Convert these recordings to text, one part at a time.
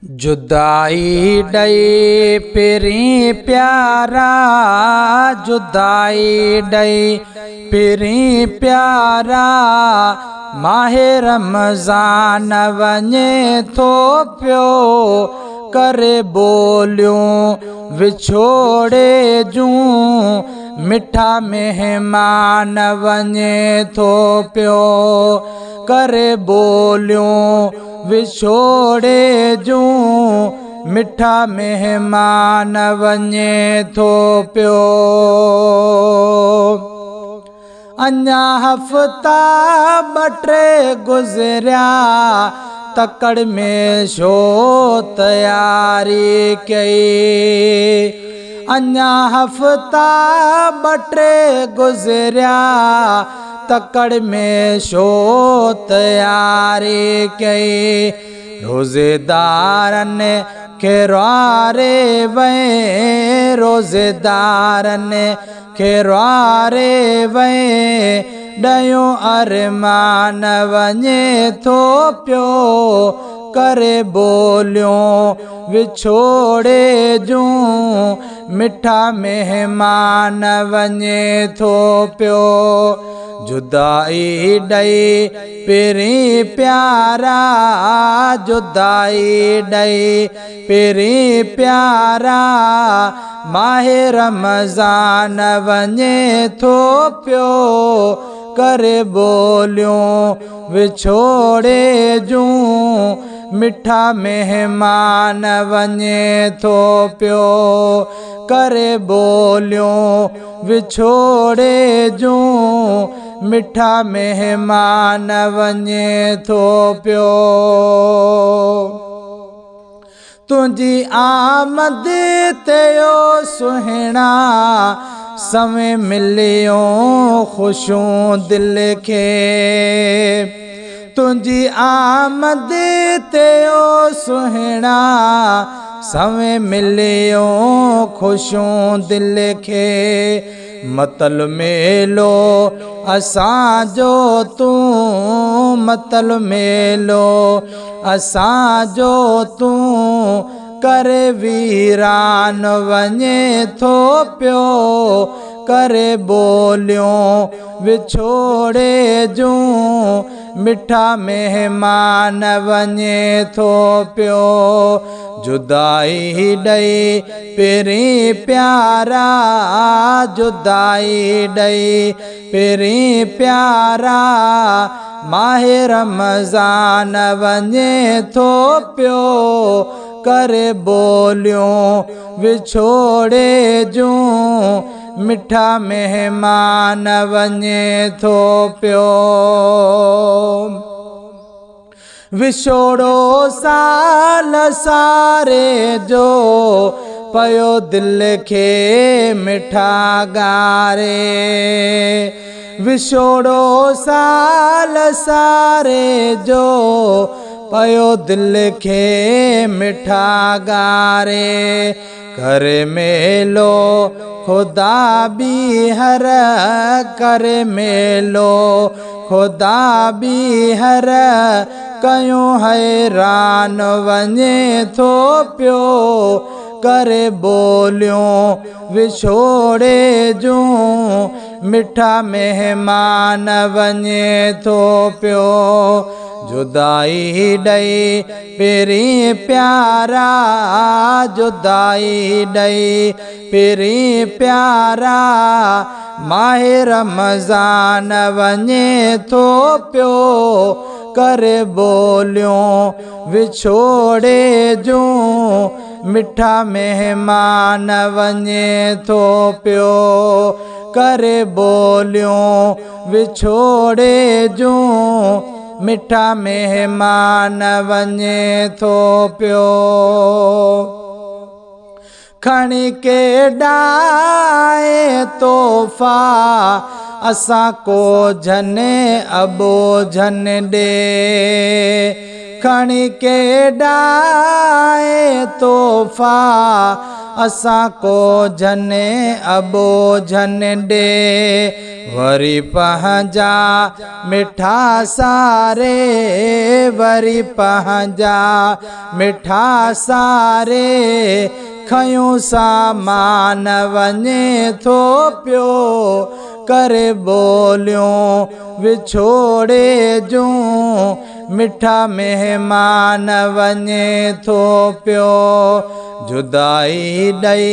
जुदाई डई पिरी प्यारा, जुदाई डई पिरी प्यारा, माहे रमज़ान वञे थो पियो, करे बोलियूं विछोड़े जूं, मिठा मेहमान वञे थो पियो, करे बोलियूं विछोड़े जूं, मिठा मेहमान वञे थो पियो। अञा हफ़्ता ॿ टे गुज़रिया, तकड़ में छो तयारी कई। अञा हफ़्ता ॿ टे गुज़रिया, तकड़ में छो तयारी कई। रोज़ेदारन खे रुआरे वए, रोज़ेदारन खे रुआरे वए, ॾहियों अरमान वञे थो पियो, करे बोलियूं विछोड़े जूं, मिठा मेहमान वञे थो पियो। जुदाई डई पिरी प्यारा, जुदाई डई पिरी प्यारा, माहे रमज़ान वञे थो पियो, करे बोलियूं विछोड़े जूं, मिठा मेहमान वञे थो पियो, करे बोलियूं विछोड़े जूं, मिठा मेहमान वञे थो पियो। तुंहिंजी आमद ते ओ सुहिणा, समय मिलियो ख़ुशियूं दिल खे। तुंहिंजी आमद ते ओ सुहिणा, समय मिलियो ख़ुशियूं दिल खे। मतल मेलो असांजो तूं, मतल मेलो असांजो तूं, करे वीरान वञे थो पियो, करे बोलियूं विछोड़े जूं, मिठा मेहमान वञे थो पियो। जुदाई डई पिरी प्यारा, जुदाई डई पिरी प्यारा, माहे रमज़ान वञे थो पियो, करे बोलियूं विछोड़े जूं, मिठा मेहमान वञे थो पियो। विछोड़ो साल सारे जो, पयो दिल खे मिठा गारे। विछोड़ो साल सारे जो, पयो दिल खे मिठा गारे। करे मेलो खुदा बीहर, करे मेलो खुदा बीहर, कयूं हैरान वञे थो पियो, करे बोलियूं विछोड़े जूं, मिठा मेहमान वञे थो पियो। जुदाई डई पिरी प्यारा, जुदाई डई पिरी प्यारा, माहे रमज़ान वञे थो पियो, करे बोलियूं विछोड़े जूं, मिठा मेहमान वञे थो पियो, करे बोलियूं विछोड़े जूं, मिठा मेहमान वञे थो पियो। खणी के ॾाए तोहफ़ा, असां को झने अबो झन ॾे। खणी के डाए तोहफ़ा असां को झने अबो झन डे वरी पंहिंजा मिठा सारे वरी पंहिंजा मिठा सारे खयूं सामान वञे थो पियो करे बोलियूं विछोड़े जूं मिठा मेहमान वञे थो पियो जुदाई ॾई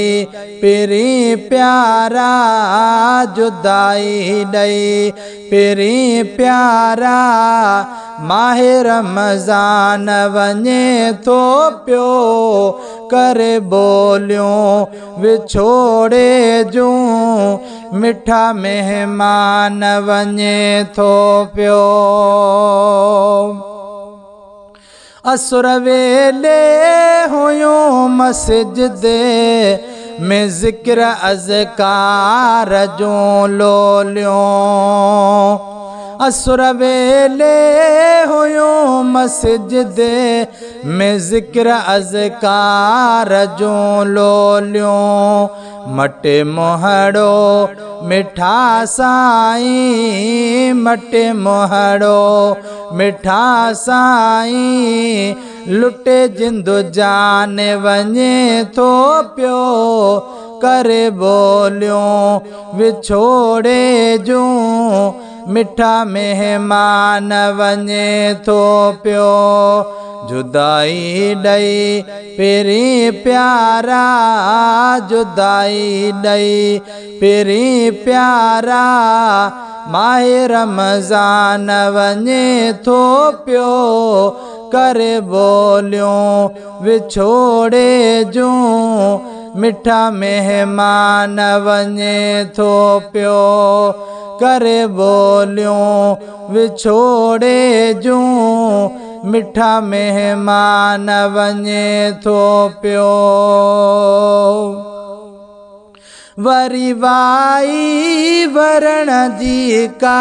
पिरी प्यारा जुदाई ॾई पिरी प्यारा माहे रमज़ान वञे थो पियो करे बोलियूं विछोड़े जूं मिठा मेहमान वञे थो पियो असुर वेले हुयूं मस्जिद में ज़िक्र अज़कार जूं लोलियूं असुर वेले हुयूं मस्जिद में ज़िक्र अज़कार जूं लोलियूं मटे मोहड़ो मिठा साईं मटे मोहड़ो मिठा साईं लुटे जिंदु जान वञे थो पियो करे बोलियूं विछोड़े जूं मिठा मेहमान वञे थो पियो जुदाई ॾई पिरी प्यारा जुदाई ॾई पिरी प्यारा माहे रमज़ान वञे थो पियो करे बोलियूं विछोड़े जूं मिठा मेहमान वञे थो पियो करे बोलियूं विछोड़े जूं मिठा मेहमान वञे थो पियो वरी वाई वरण जी का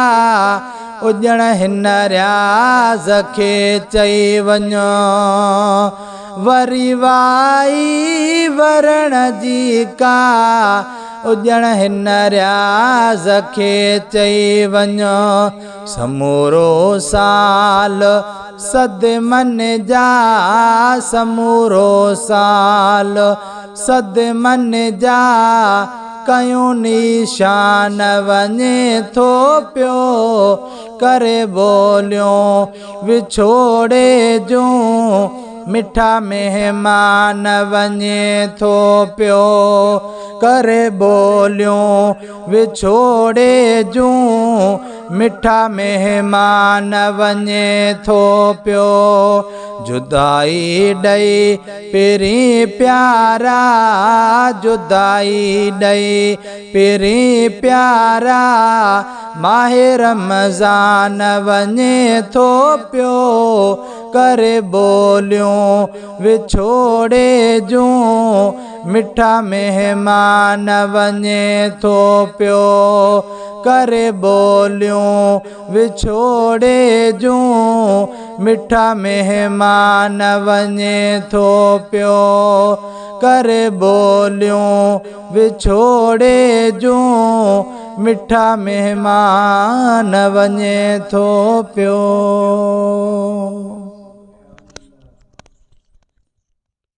उजण हिन रियाज़ खे चई वञो वरी वाई वरण जी का उजण हिन रियाज़ खे चई वञो समूरो साल सद मन जा समूरो साल सद मन जा कयूं निशान वञे थो पियो करे बोलियूं विछोड़े जूं मिठा मेहमान वञे थो पियो करे बोलियूं विछोड़े जूं मिठा मेहमान वञे थो पियो जुदाई ॾई पिरी प्यारा जुदाई ॾई पिरी प्यारा माहे रमज़ान वञे थो पियो करे बोलियूं विछोड़े जूं मिठा मेहमान वञे थो पियो करे बोलियूं विछोड़े जूं मिठा मेहमान वञे थो पियो करे बोलियूं विछोड़े जूं मिठा मेहमान वञे थो पियो।